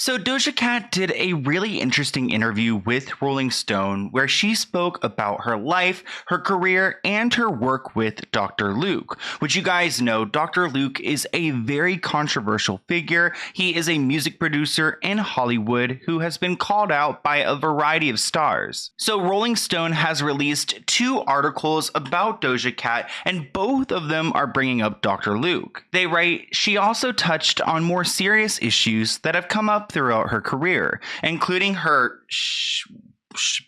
So Doja Cat did a really interesting interview with Rolling Stone where she spoke about her life, her career, and her work with Dr. Luke. Which you guys know, Dr. Luke is a very controversial figure. He is a music producer in Hollywood who has been called out by a variety of stars. So Rolling Stone has released 2 articles about Doja Cat, and both of them are bringing up Dr. Luke. They write, she also touched on more serious issues that have come up throughout her career, including her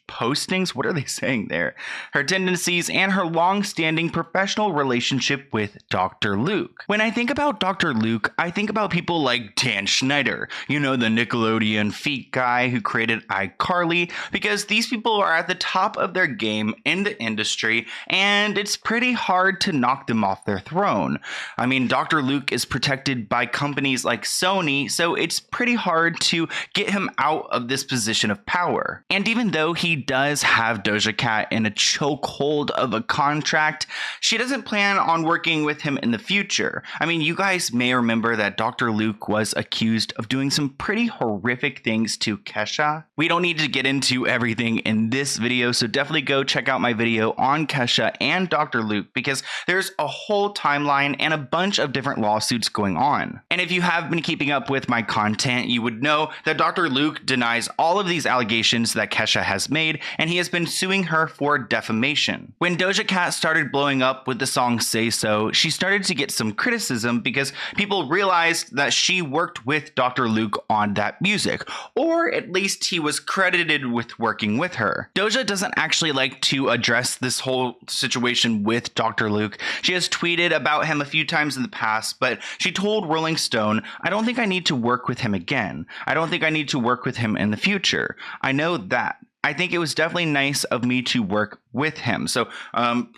postings, what are they saying there? Her tendencies and her long-standing professional relationship with Dr. Luke. When I think about Dr. Luke, I think about people like Dan Schneider, you know, the Nickelodeon feet guy who created iCarly, because these people are at the top of their game in the industry, and it's pretty hard to knock them off their throne. I mean, Dr. Luke is protected by companies like Sony, so it's pretty hard to get him out of this position of power. And even though he does have Doja Cat in a chokehold of a contract, she doesn't plan on working with him in the future. I mean, you guys may remember that Dr. Luke was accused of doing some pretty horrific things to Kesha. We don't need to get into everything in this video, so definitely go check out my video on Kesha and Dr. Luke because there's a whole timeline and a bunch of different lawsuits going on. And if you have been keeping up with my content, you would know that Dr. Luke denies all of these allegations that Kesha has made, and he has been suing her for defamation. When Doja Cat started blowing up with the song Say So, she started to get some criticism because people realized that she worked with Dr. Luke on that music, or at least he was credited with working with her. Doja doesn't actually like to address this whole situation with Dr. Luke. She has tweeted about him a few times in the past, but she told Rolling Stone, "I don't think I need to work with him again. I don't think I need to work with him in the future. I know that. I think it was definitely nice of me to work with him." So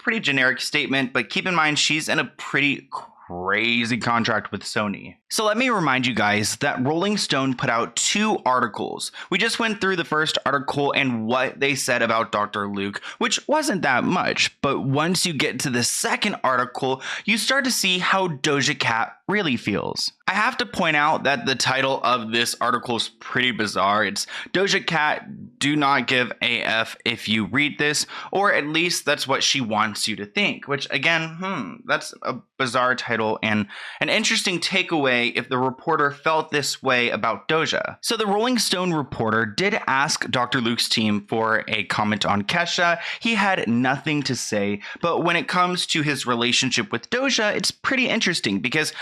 pretty generic statement, but keep in mind she's in a pretty crazy contract with Sony. So let me remind you guys that Rolling Stone put out 2 articles. We just went through the first article and what they said about Dr. Luke, which wasn't that much. But once you get to the second article, you start to see how Doja Cat really feels. I have to point out that the title of this article is pretty bizarre. It's Doja Cat, do not give a F if you read this, or at least that's what she wants you to think, which again, that's a bizarre title and an interesting takeaway if the reporter felt this way about Doja. So the Rolling Stone reporter did ask Dr. Luke's team for a comment on Kesha. He had nothing to say, but when it comes to his relationship with Doja, it's pretty interesting because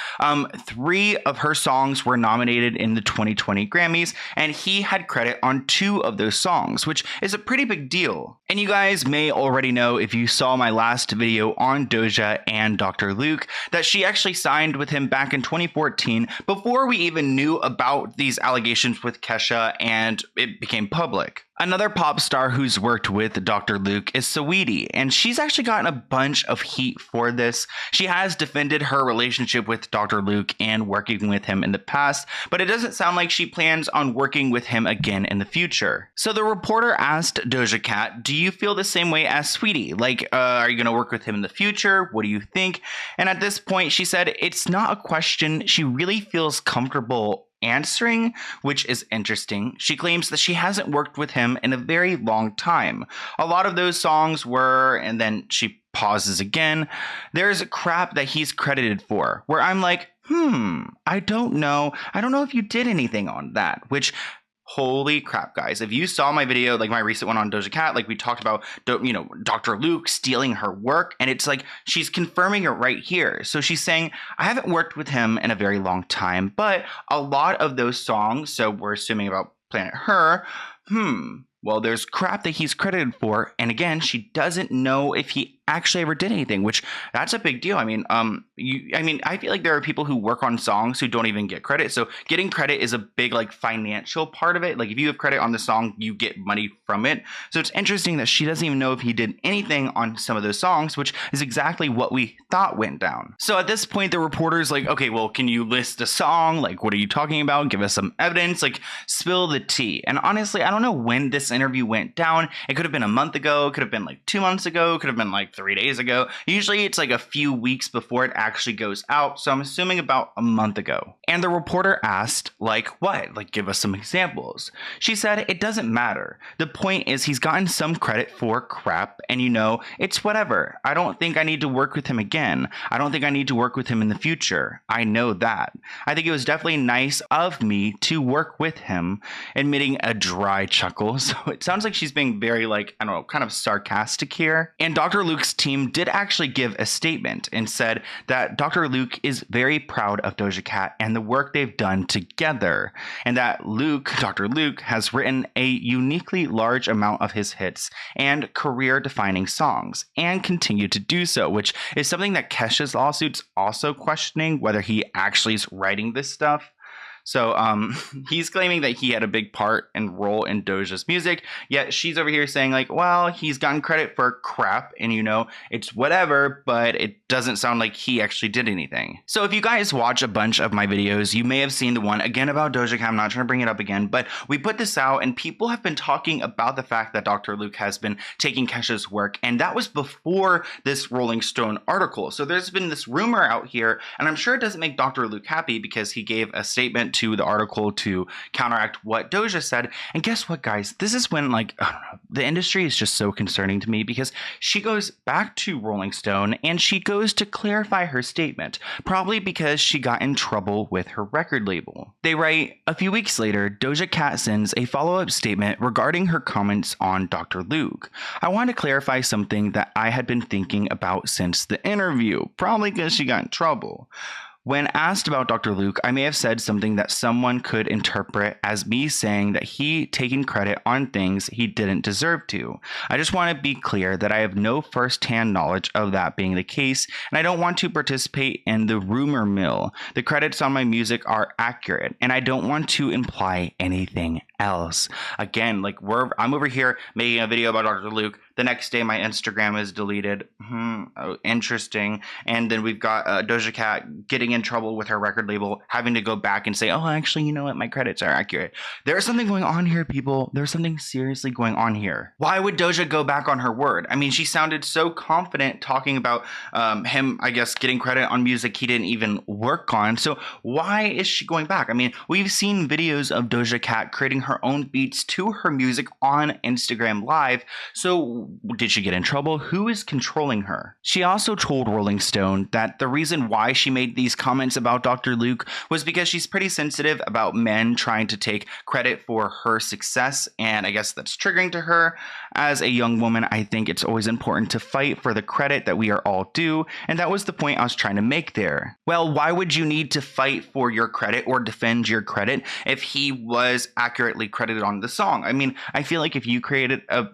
3 of her songs were nominated in the 2020 Grammys, and he had credit on 2 of those songs, which is a pretty big deal. And you guys may already know, if you saw my last video on Doja and Dr. Luke, that she actually signed with him back in 2014 before we even knew about these allegations with Kesha and it became public. Another pop star who's worked with Dr. Luke is Saweetie, and she's actually gotten a bunch of heat for this. She has defended her relationship with Dr. Luke and working with him in the past, but it doesn't sound like she plans on working with him again in the future. So the reporter asked Doja Cat, do you feel the same way as Saweetie? Like, are you going to work with him in the future? What do you think? And at this point, she said it's not a question she really feels comfortable answering, which is interesting. She claims that she hasn't worked with him in a very long time. A lot of those songs were, and then she pauses again, there's crap that he's credited for, where I'm like, I don't know if you did anything on that, which holy crap, guys. If you saw my video, like my recent one on Doja Cat, like we talked about, Dr. Luke stealing her work, and it's like she's confirming it right here. So she's saying, I haven't worked with him in a very long time, but a lot of those songs, so we're assuming about Planet Her, well, there's crap that he's credited for. And again, she doesn't know if he actually ever did anything, which that's a big deal. I mean, I feel like there are people who work on songs who don't even get credit. So getting credit is a big financial part of it. Like if you have credit on the song, you get money from it. So it's interesting that she doesn't even know if he did anything on some of those songs, which is exactly what we thought went down. So at this point, the reporter's like, okay, well, can you list a song? Like, what are you talking about? Give us some evidence, like spill the tea. And honestly, I don't know when this interview went down. It could have been a month ago. It could have been 2 months ago. It could have been like 3 days ago. Usually it's like a few weeks before it actually goes out, so I'm assuming about a month ago. And the reporter asked, like what? Like give us some examples. She said it doesn't matter. The point is he's gotten some credit for crap, and you know, it's whatever. I don't think I need to work with him again. I don't think I need to work with him in the future. I know that. I think it was definitely nice of me to work with him, admitting a dry chuckle. So it sounds like she's being very, like, I don't know, kind of sarcastic here. And Dr. Luke's team did actually give a statement and said that Dr. Luke is very proud of Doja Cat and the work they've done together, and that Dr. Luke, has written a uniquely large amount of his hits and career-defining songs, and continue to do so, which is something that Kesha's lawsuit's also questioning, whether he actually is writing this stuff. So he's claiming that he had a big part and role in Doja's music, yet she's over here saying like, well, he's gotten credit for crap and you know, it's whatever, but it doesn't sound like he actually did anything. So if you guys watch a bunch of my videos, you may have seen the one again about Doja Cat. I'm not trying to bring it up again, but we put this out and people have been talking about the fact that Dr. Luke has been taking Kesha's work, and that was before this Rolling Stone article. So there's been this rumor out here, and I'm sure it doesn't make Dr. Luke happy because he gave a statement to the article to counteract what Doja said. And guess what, guys? This is when, like, I don't know, the industry is just so concerning to me, because she goes back to Rolling Stone and she goes to clarify her statement, probably because she got in trouble with her record label. They write, a few weeks later, Doja Cat sends a follow-up statement regarding her comments on Dr. Luke. I want to clarify something that I had been thinking about since the interview, probably because she got in trouble. When asked about Dr. Luke, I may have said something that someone could interpret as me saying that he taking credit on things he didn't deserve to. I just want to be clear that I have no first-hand knowledge of that being the case, and I don't want to participate in the rumor mill. The credits on my music are accurate, and I don't want to imply anything else. Again, like I'm over here making a video about Dr. Luke. The next day, my Instagram is deleted. Oh, interesting. And then we've got Doja Cat getting in trouble with her record label, having to go back and say, oh, actually, you know what? My credits are accurate. There's something going on here, people. There's something seriously going on here. Why would Doja go back on her word? I mean, she sounded so confident talking about him, I guess, getting credit on music he didn't even work on. So why is she going back? I mean, we've seen videos of Doja Cat creating her own beats to her music on Instagram Live. So did she get in trouble? Who is controlling her? She also told Rolling Stone that the reason why she made these comments about Dr. Luke was because she's pretty sensitive about men trying to take credit for her success, and I guess that's triggering to her. As a young woman, I think it's always important to fight for the credit that we are all due, and that was the point I was trying to make there. Well, why would you need to fight for your credit or defend your credit if he was accurately credited on the song? I mean, I feel like if you created a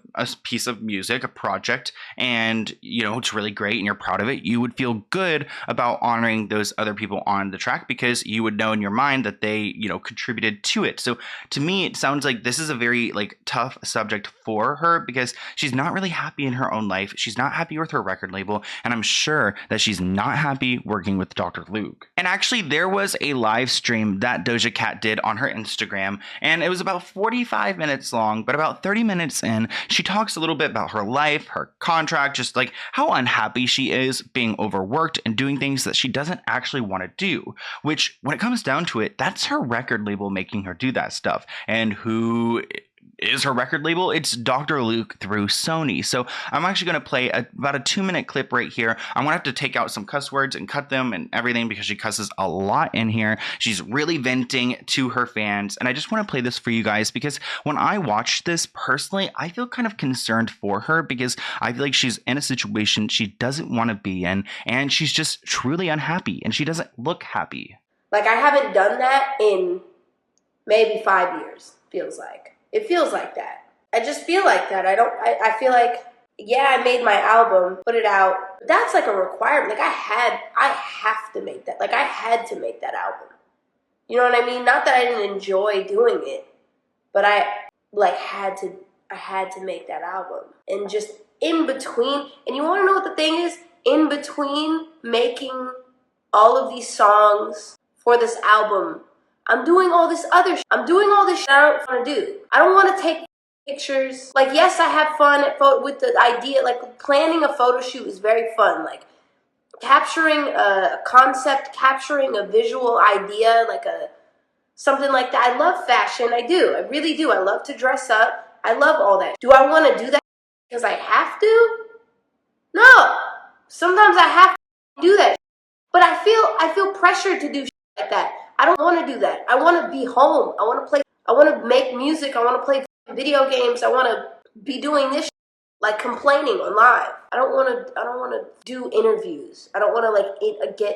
piece of music, a project, and you know it's really great and you're proud of it, you would feel good about honoring those other people on the track because you would know in your mind that they, you know, contributed to it. So to me, it sounds like this is a very like tough subject for her because she's not really happy in her own life. She's not happy with her record label, and I'm sure that she's not happy working with Dr. Luke. And actually, there was a live stream that Doja Cat did on her Instagram, and it was about 45 minutes long, but about 30 minutes in, she talks a little bit about her life, her contract, just like how unhappy she is being overworked and doing things that she doesn't actually want to do, which when it comes down to it, that's her record label making her do that stuff. And who is her record label? It's Dr. Luke through Sony. So I'm actually going to play about a 2-minute clip right here. I'm going to have to take out some cuss words and cut them and everything because she cusses a lot in here. She's really venting to her fans. And I just want to play this for you guys because when I watch this personally, I feel kind of concerned for her because I feel like she's in a situation she doesn't want to be in, and she's just truly unhappy and she doesn't look happy. Like, I haven't done that in maybe 5 years, feels like. It feels like that. I just feel like that. I feel like, yeah, I made my album, put it out. That's like a requirement. Like I have to make that. Like I had to make that album. You know what I mean? Not that I didn't enjoy doing it, but I had to make that album. And just in between, and you want to know what the thing is? In between making all of these songs for this album, I'm doing all this other shit. I'm doing all this shit I don't want to do. I don't want to take pictures. Like, yes, I have fun with the idea. Like, planning a photo shoot is very fun. Like, capturing a concept, capturing a visual idea, like something like that. I love fashion. I do. I really do. I love to dress up. I love all that. Do I want to do that because I have to? No. Sometimes I have to do that. But I feel pressured to do like that. I don't want to do that. I want to be home. I want to play. I want to make music. I want to play video games. I want to be doing this like complaining on live. I don't want to do interviews. I don't want to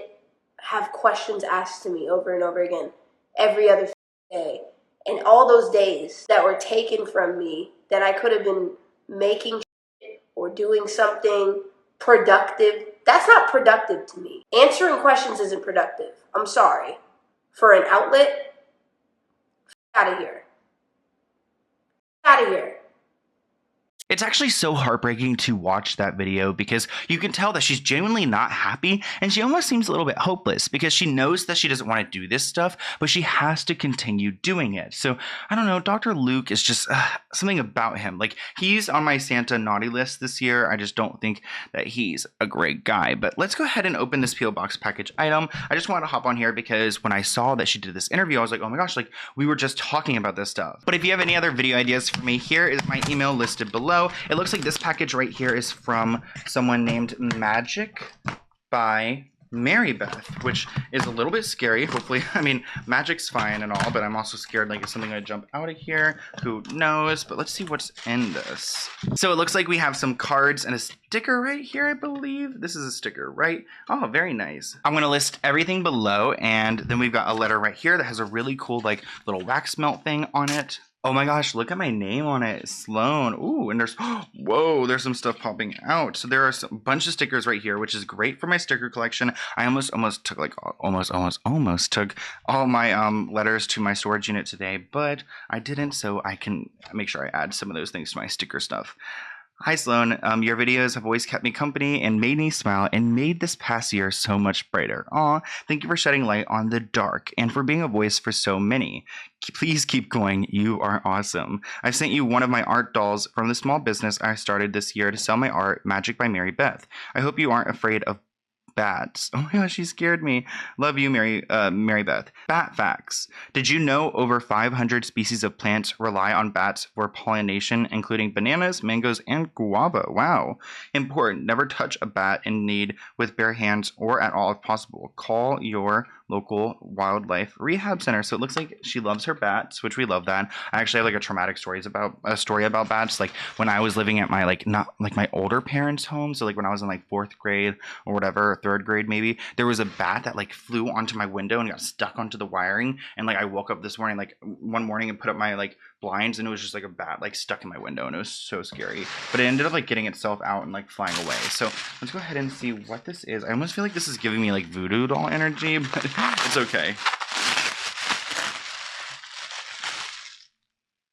have questions asked to me over and over again every other day. And all those days that were taken from me that I could have been making or doing something productive. That's not productive to me. Answering questions isn't productive. I'm sorry. For an outlet, out of here. Out of here. It's actually so heartbreaking to watch that video because you can tell that she's genuinely not happy, and she almost seems a little bit hopeless because she knows that she doesn't want to do this stuff, but she has to continue doing it. So I don't know, Dr. Luke is just something about him. Like, he's on my Santa naughty list this year. I just don't think that he's a great guy. But let's go ahead and open this P.O. Box package item. I just wanted to hop on here because when I saw that she did this interview, I was like, oh my gosh, like, we were just talking about this stuff. But if you have any other video ideas for me, here is my email listed below. It looks like this package right here is from someone named Magic by MaryBeth, which is a little bit scary. Hopefully, I mean, magic's fine and all, but I'm also scared like it's something gonna jump out of here. Who knows? But let's see what's in this. So it looks like we have some cards and a sticker right here, I believe. This is a sticker, right? Oh, very nice. I'm gonna list everything below, and then we've got a letter right here that has a really cool like little wax melt thing on it. Oh my gosh, look at my name on it, Sloan. Ooh, and there's, whoa, there's some stuff popping out. So there are a bunch of stickers right here, which is great for my sticker collection. I almost took like, almost took all my letters to my storage unit today, but I didn't, so I can make sure I add some of those things to my sticker stuff. Hi Sloan, your videos have always kept me company and made me smile and made this past year so much brighter. Aw, thank you for shedding light on the dark and for being a voice for so many. Please keep going, you are awesome. I've sent you one of my art dolls from the small business I started this year to sell my art, Magic by MaryBeth. I hope you aren't afraid of bats. Oh my gosh, she scared me. Love you, MaryBeth. Bat facts. Did you know over 500 species of plants rely on bats for pollination, including bananas, mangoes, and guava? Wow. Important. Never touch a bat in need with bare hands or at all if possible. Call your local wildlife rehab center. So it looks like she loves her bats, which we love that. I actually have like a traumatic story about bats. Like when I was living at my not my older parents' home. So like when I was in like 4th grade or whatever, or 3rd grade maybe, there was a bat that like flew onto my window and got stuck onto the wiring. And like I woke up this morning, like one morning, and put up my like blinds, and it was just like a bat like stuck in my window, and it was so scary. But it ended up like getting itself out and like flying away. So let's go ahead and see what this is. I almost feel like this is giving me like voodoo doll energy, but it's okay.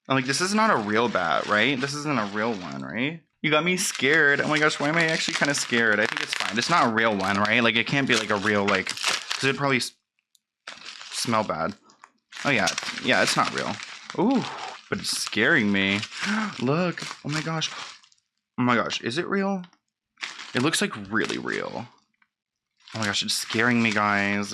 I'm like, this is not a real bat, right? This isn't a real one, right? You got me scared. Oh my gosh, why am I actually kind of scared? I think it's fine. It's not a real one, right? Like, it can't be like a real, like, because it'd probably smell bad. Oh yeah, yeah, it's not real. Ooh, but it's scaring me. Look, oh my gosh. Oh my gosh, is it real? It looks like really real. Oh my gosh, it's scaring me, guys.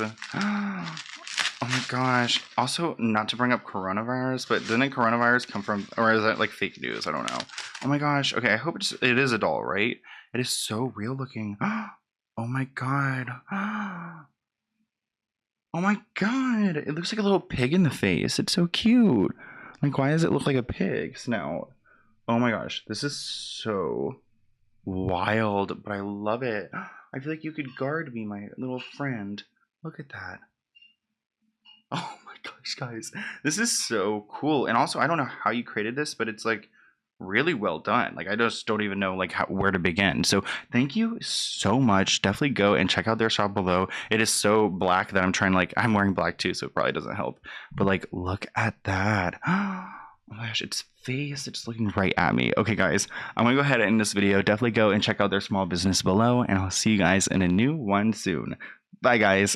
Oh my gosh. Also, not to bring up coronavirus, but didn't coronavirus come from, or is that like fake news? I don't know. Oh my gosh. Okay, I hope it is a doll, right? It is so real looking. Oh my god. Oh my god. It looks like a little pig in the face. It's so cute. Like, why does it look like a pig snout? Oh my gosh. This is so wild, but I love it. I feel like you could guard me, my little friend. Look at that. Oh my gosh, guys. This is so cool. And also, I don't know how you created this, but it's like really well done. Like, I just don't even know like where to begin. So thank you so much. Definitely go and check out their shop below. It is so black that I'm wearing black too, so it probably doesn't help. But like, look at that. Oh my gosh, its face, it's looking right at me. Okay, guys, I'm gonna go ahead and end this video. Definitely go and check out their small business below, and I'll see you guys in a new one soon. Bye, guys.